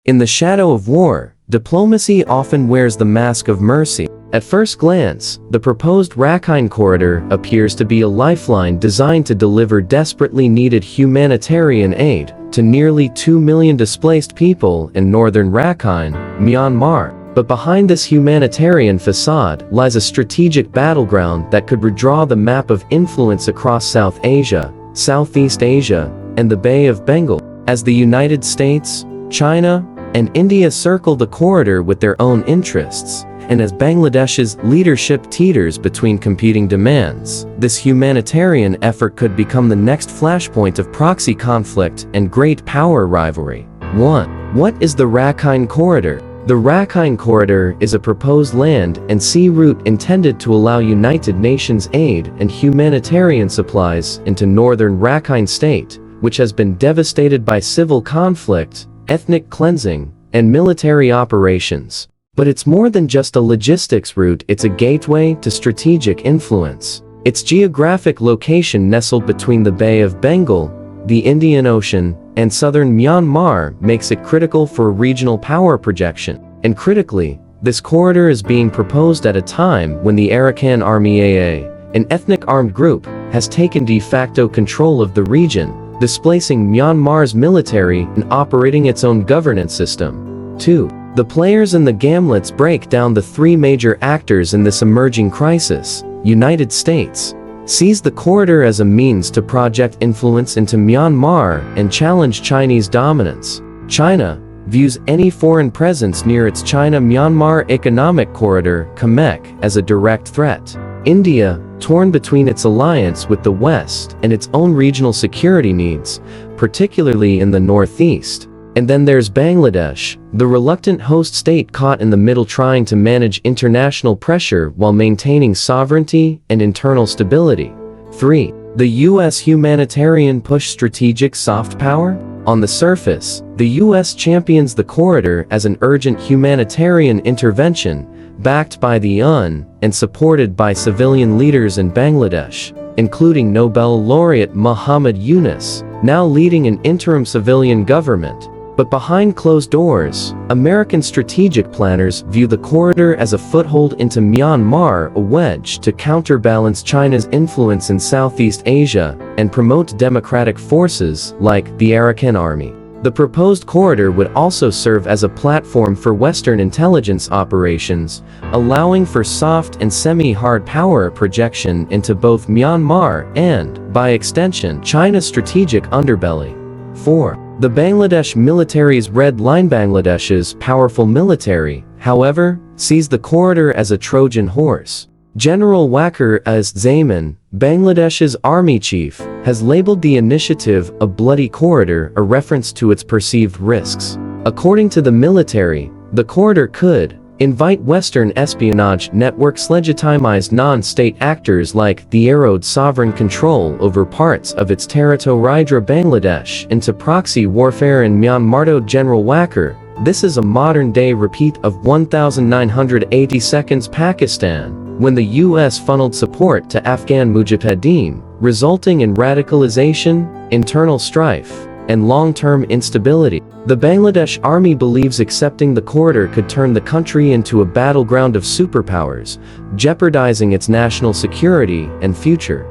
In the shadow of war, diplomacy often wears the mask of mercy. At first glance, the proposed Rakhine Corridor appears to be a lifeline designed to deliver desperately needed humanitarian aid to nearly 2 million displaced people in northern Rakhine, Myanmar. But behind this humanitarian facade lies a strategic battleground that could redraw the map of influence across South Asia, Southeast Asia, and the Bay of Bengal. As the United States, China, and India circle the corridor with their own interests, and as Bangladesh's leadership teeters between competing demands, this humanitarian effort could become the next flashpoint of proxy conflict and great power rivalry. 1. What is the Rakhine Corridor? The Rakhine Corridor is a proposed land and sea route intended to allow United Nations aid and humanitarian supplies into northern Rakhine State, which has been devastated by civil conflict, ethnic cleansing, and military operations. But it's more than just a logistics route, it's a gateway to strategic influence. Its geographic location nestled between the Bay of Bengal, the Indian Ocean, and southern Myanmar makes it critical for regional power projection. And critically, this corridor is being proposed at a time when the Arakan Army AA, an ethnic armed group, has taken de facto control of the region, displacing Myanmar's military and operating its own governance system. 2. The players in the gamblets break down the three major actors in this emerging crisis. United States sees the corridor as a means to project influence into Myanmar and challenge Chinese dominance. China views any foreign presence near its China-Myanmar Economic Corridor (CAMEC) as a direct threat. India, torn between its alliance with the West and its own regional security needs, particularly in the northeast. And then there's Bangladesh, the reluctant host state caught in the middle trying to manage international pressure while maintaining sovereignty and internal stability. 3. The U.S. humanitarian push strategic soft power? On the surface, the U.S. champions the corridor as an urgent humanitarian intervention, backed by the UN and supported by civilian leaders in Bangladesh, including Nobel laureate Muhammad Yunus, now leading an interim civilian government. But behind closed doors, American strategic planners view the corridor as a foothold into Myanmar, a wedge to counterbalance China's influence in Southeast Asia and promote democratic forces like the Arakan Army. The proposed corridor would also serve as a platform for Western intelligence operations, allowing for soft and semi-hard power projection into both Myanmar and, by extension, China's strategic underbelly. 4. The Bangladesh military's red line. Bangladesh's powerful military, however, sees the corridor as a Trojan horse. General Waqar Zaman, Bangladesh's army chief, has labeled the initiative a bloody corridor, a reference to its perceived risks. According to the military, the corridor could invite Western espionage networks, legitimize non-state actors like the erode sovereign control over parts of its territory, Bangladesh into proxy warfare in Myanmar. General Waqar, this is a modern-day repeat of 1982's Pakistan, when the U.S. funneled support to Afghan mujahideen, resulting in radicalization, internal strife, and long-term instability. The Bangladesh army believes accepting the corridor could turn the country into a battleground of superpowers, jeopardizing its national security and future.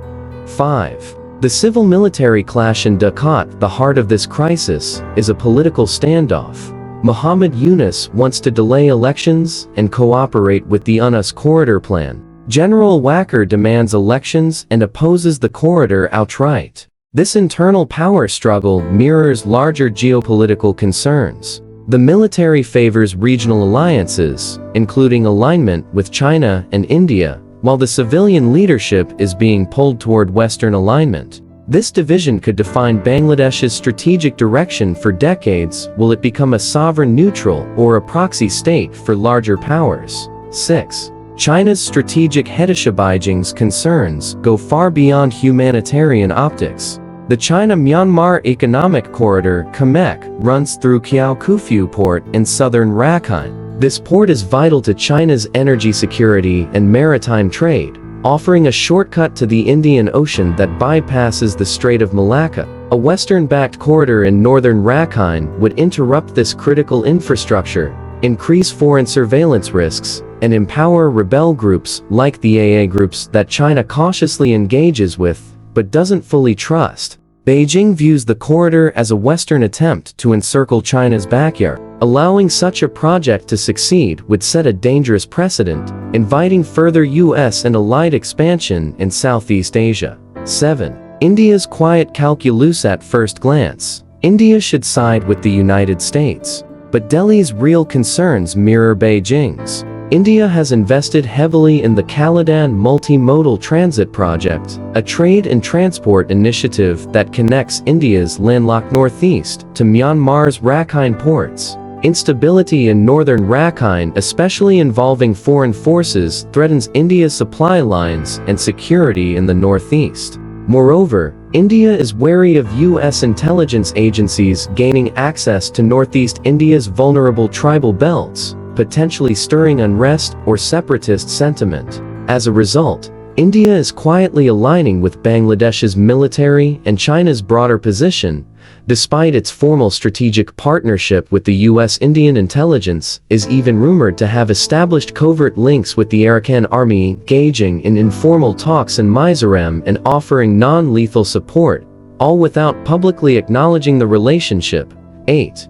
5. The civil-military clash in Dhaka, the heart of this crisis, is a political standoff. Muhammad Yunus wants to delay elections and cooperate with the UNUS corridor plan. General Waqar demands elections and opposes the corridor outright. This internal power struggle mirrors larger geopolitical concerns. The military favors regional alliances, including alignment with China and India, while the civilian leadership is being pulled toward Western alignment. This division could define Bangladesh's strategic direction for decades. Will it become a sovereign neutral or a proxy state for larger powers? 6. China's strategic Beijing's concerns go far beyond humanitarian optics. The China-Myanmar Economic Corridor (CAMEC) runs through Kiaokufu Port in southern Rakhine. This port is vital to China's energy security and maritime trade, offering a shortcut to the Indian Ocean that bypasses the Strait of Malacca. A Western-backed corridor in northern Rakhine would interrupt this critical infrastructure, increase foreign surveillance risks, and empower rebel groups like the AA groups that China cautiously engages with, but doesn't fully trust. Beijing views the corridor as a Western attempt to encircle China's backyard. Allowing such a project to succeed would set a dangerous precedent, inviting further US and allied expansion in Southeast Asia. 7. India's quiet calculus. At first glance, India should side with the United States. But Delhi's real concerns mirror Beijing's. India has invested heavily in the Kaladan Multimodal Transit Project, a trade and transport initiative that connects India's landlocked northeast to Myanmar's Rakhine ports. Instability in northern Rakhine, especially involving foreign forces, threatens India's supply lines and security in the northeast. Moreover, India is wary of US intelligence agencies gaining access to northeast India's vulnerable tribal belts, potentially stirring unrest or separatist sentiment. As a result, India is quietly aligning with Bangladesh's military and China's broader position, despite its formal strategic partnership with the US. Indian intelligence is even rumored to have established covert links with the Arakan Army, engaging in informal talks in Mizoram and offering non-lethal support, all without publicly acknowledging the relationship. 8.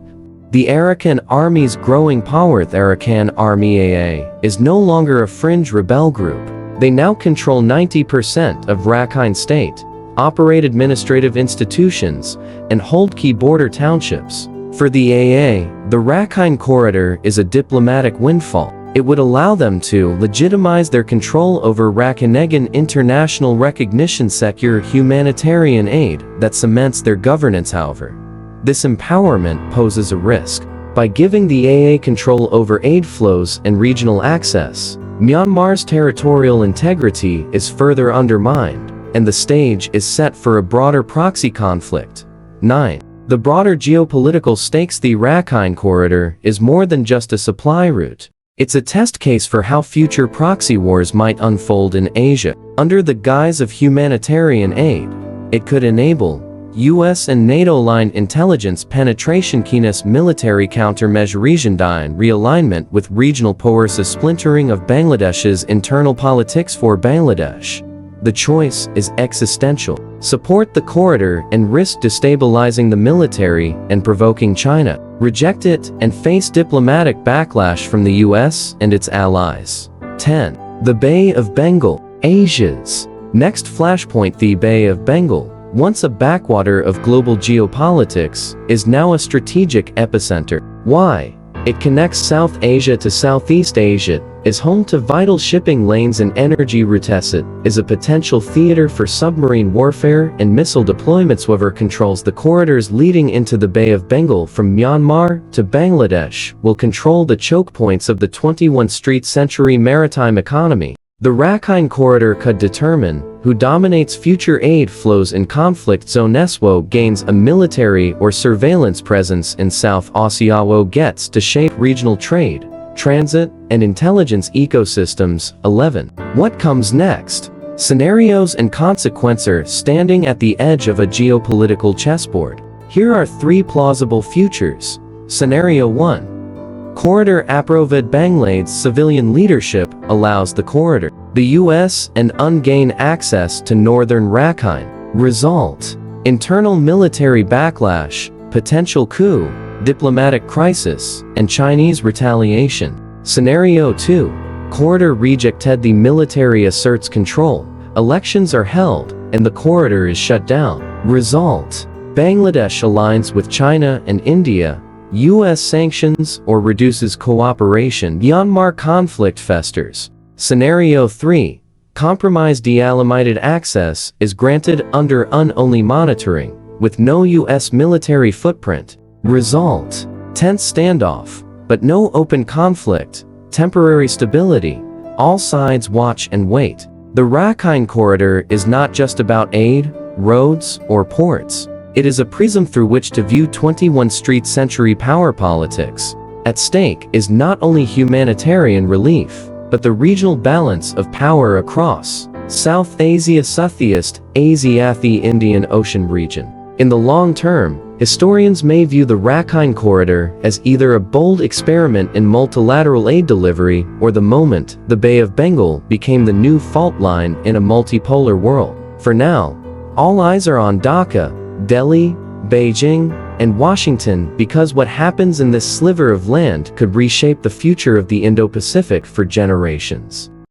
The Arakan Army's growing power. The Arakan Army AA is no longer a fringe rebel group. They now control 90% of Rakhine State, operate administrative institutions, and hold key border townships. For the AA, the Rakhine Corridor is a diplomatic windfall. It would allow them to legitimize their control over Rakhinegan international recognition, secure humanitarian aid that cements their governance. However, this empowerment poses a risk. By giving the AA control over aid flows and regional access, Myanmar's territorial integrity is further undermined, and the stage is set for a broader proxy conflict. 9. The broader geopolitical stakes. The Rakhine Corridor is more than just a supply route. It's a test case for how future proxy wars might unfold in Asia. Under the guise of humanitarian aid, it could enable US and NATO-aligned intelligence penetration, keenness, military countermeasure, realignment with regional powers, a splintering of Bangladesh's internal politics. For Bangladesh, the choice is existential: support the corridor and risk destabilizing the military and provoking China, reject it and face diplomatic backlash from the US and its allies. 10. The Bay of Bengal, Asia's next flashpoint. The Bay of Bengal, once a backwater of global geopolitics, is now a strategic epicenter. Why? It connects South Asia to Southeast Asia, is home to vital shipping lanes and energy routes. It is a potential theater for submarine warfare and missile deployments. Whoever controls the corridors leading into the Bay of Bengal from Myanmar to Bangladesh will control the choke points of the 21st century maritime economy. The Rakhine Corridor could determine who dominates future aid flows in conflict zone. SWO gains a military or surveillance presence in South Asia. WO gets to shape regional trade, transit, and intelligence ecosystems. 11. What comes next? Scenarios and consequences. Standing at the edge of a geopolitical chessboard, here are 3 plausible futures. Scenario 1. Corridor approved. Bangladesh civilian leadership allows the corridor. The US and ungain access to northern Rakhine. Result: internal military backlash, potential coup, diplomatic crisis, and Chinese retaliation. Scenario 2. Corridor rejected. The military asserts control, elections are held, and the corridor is shut down. Result: Bangladesh aligns with China and India, US sanctions or reduces cooperation. Myanmar conflict festers. Scenario 3. Compromise. Dealimited access is granted under UN-only monitoring, with no US military footprint. Result: tense standoff, but no open conflict, temporary stability. All sides watch and wait. The Rakhine Corridor is not just about aid, roads, or ports. It is a prism through which to view 21st century power politics. At stake is not only humanitarian relief, but the regional balance of power across South Asia, Southeast Asia, the Indian Ocean region. In the long term, historians may view the Rakhine Corridor as either a bold experiment in multilateral aid delivery or the moment the Bay of Bengal became the new fault line in a multipolar world. For now, all eyes are on Dhaka, Delhi, Beijing, and Washington because what happens in this sliver of land could reshape the future of the Indo-Pacific for generations.